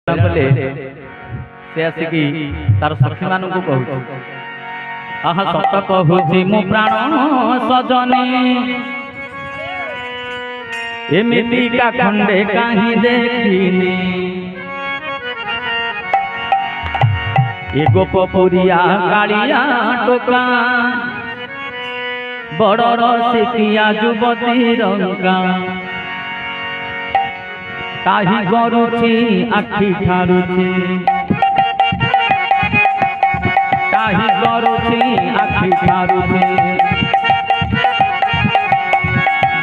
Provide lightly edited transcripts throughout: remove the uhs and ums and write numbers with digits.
बोले से आसिकी तार सखी मान को कहू आहा सत कहूची मु प्राण सजनी एमिति का खंडे काहि देखिनी ए गोपपुरिया कालिया टोका बड़ रसिकिया युवती रंगा ताही गरुची आखि ठारुची ताही गरुची आखि ठारुची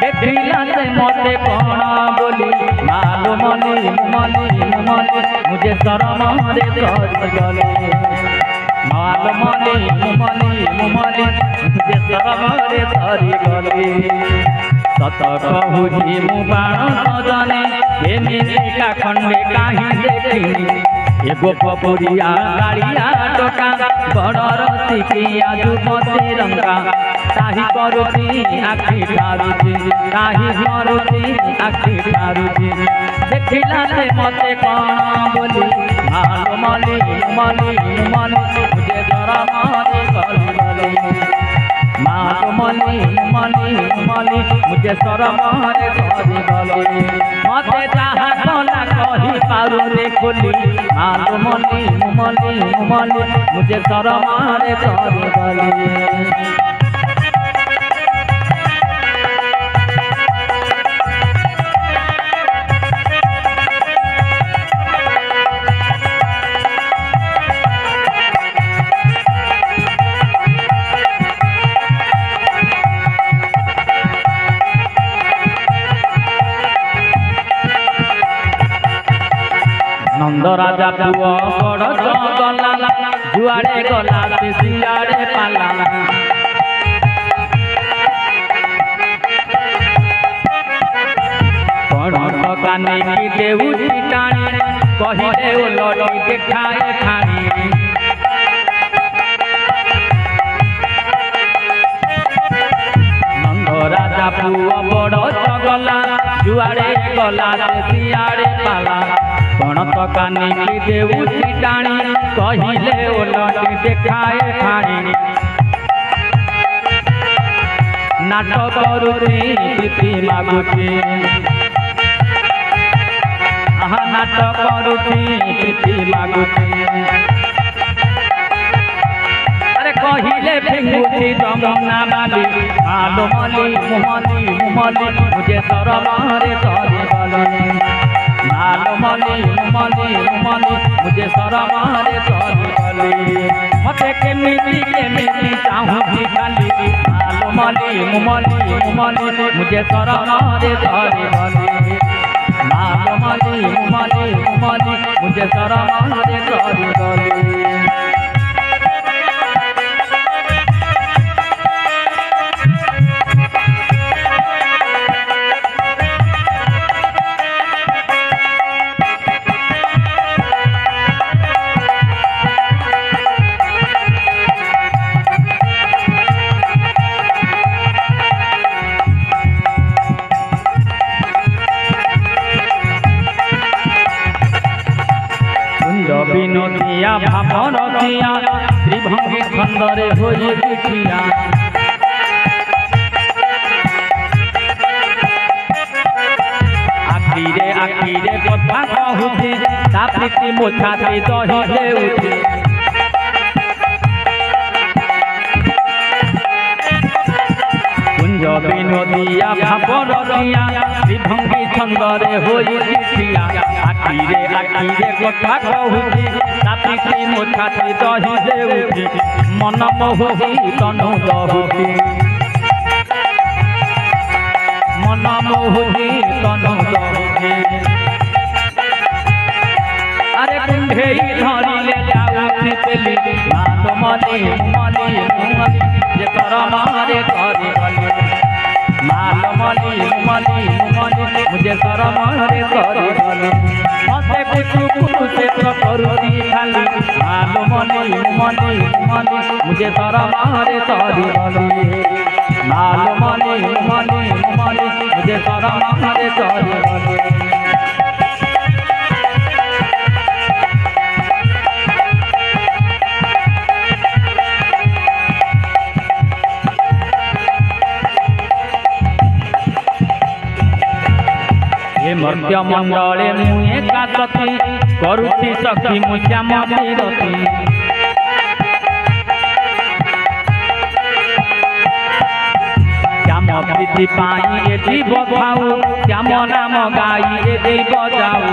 देखिला से मते कौन बोली मालूम मनी मनी मनी मुझे शर्म रे सज गले मालूम मनी मनी मनी मुझे शर्म रे सज गले सत कहूची मु बाण सजने एमिति का खंडे काहि देखिनी ए गोपपुरिया कालिया टोका बड़ रसिकिया युवती रंगा ताही करुची आखि ठारुची ताही करुची आखि ठारुची देखिला से मते कौन बोली मालो मली मली मली मुझे शरम रे गले मालो मली मली मली मुझे शरम रे गले मते जहा कला कही पारु रे खोली मालो मली मली मली मुझे शरम रे गले नंद राजा पुओ बड़ गला जुआड़े गला से सियाड़े पाला पढ़ काने की देउची टाणी कहिले ओ लड़ी देखाए खानी नंद राजा पुओ बड़ गला जुआड़े गला से सियाड़े पाला पणत कानी की देउची टाणी कहिले ओलटी देखाए खाणी नाटक करुची प्रीति मागुची आहा नाटक करुची प्रीति मागुची अरे कहिले फेंगुची जमुना बाली आलो मली मुमली मुमली मुझे शरम रे सज गले मालो मली मली मली मुझे शरम रे सज गले मते केमिति चाहूं भी खाली मालो मली मली मुझे शरम रे सज गले मालो मली मली मुझे शरम रे सज गले विनोदिया भावरतिया त्रिभंगी खंडरे होई दुखिया आखिरे कथा कहूची ता प्रीति मोछाती दही देउची कुंज विनोदिया भावरतिया त्रिभंगी खंडरे होई दुखिया आखिरे कथा कहूची ता प्रीति मोछाती दही देउची मन मोहुची तनु दहुची मन मोहुची तनु दहुची अरे कुंढेई धरिले जाउची पेली मालो मली मली मली जे शरम रे सज गले मालो मली मली मली मुझे शरम रे सज गले मते कुछ से तो करुची खाली मालो मली मली मली मुझे शरम रे सज गले मालो मली मली मली मुझे शरम रे सज गले मर्त्य मंडले मु एका सती करुछि सखी मु श्याम विरती श्याम प्रीति पाई ए जीव खाऊ श्याम नाम गाई ए जीव जाऊ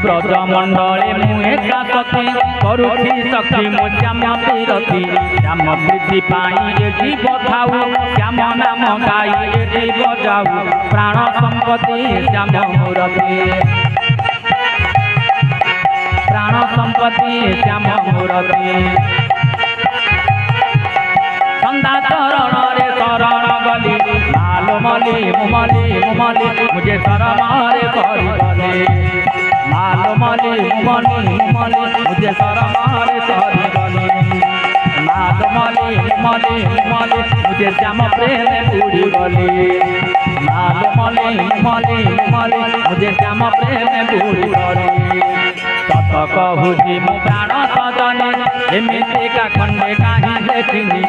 ब्रज मंडले मु एका सती करुछि सखी मु श्याम विरती श्याम प्रीति पाई ए जीव खाऊ श्याम नाम गाई ए जीव जाऊ प्राण संपत्ति श्याम मूर्ति प्राण संपत्ति श्याम मूर्ति संधा चरण रे शरण गली मालो मली मुमली मुझे शरण रे करी गली मालो मली मुमली मुझे शरण रे करी गली मालो मली मुझे श्याम प्रेम बुड़ी गली मालो मली मुझे श्याम प्रेम बुड़ी गली सत कहूँ मु प्राण सजनी एमितिका खंडे कहीं देखिनी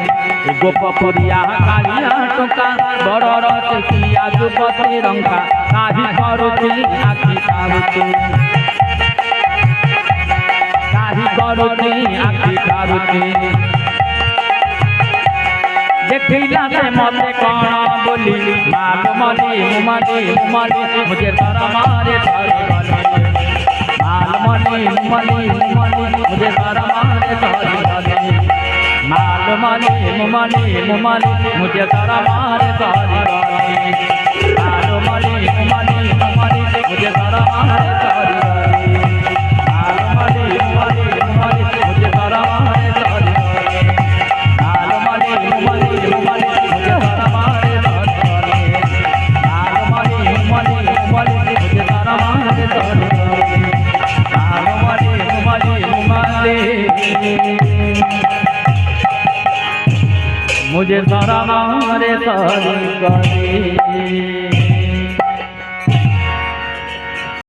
गोपपुरिया कालिया टुका बड़ रसिकिया जुपति रंका काही करुची आखि कारुची काही करुची आखि कारुची देखिला से मते कौन बोली मालो मली मुझे शरम रे धरी मली मुझे शरम रे धरी गली माल मली मुझे शरम रे धरी गली माल मली मुझे शरम रे धरी गली माल मली मुझे शरम रे धरी गली माल मली मुझे शरम रे धरी गली माल मली मुझे शरम रे धरी मुझे शरम रे धरी गली।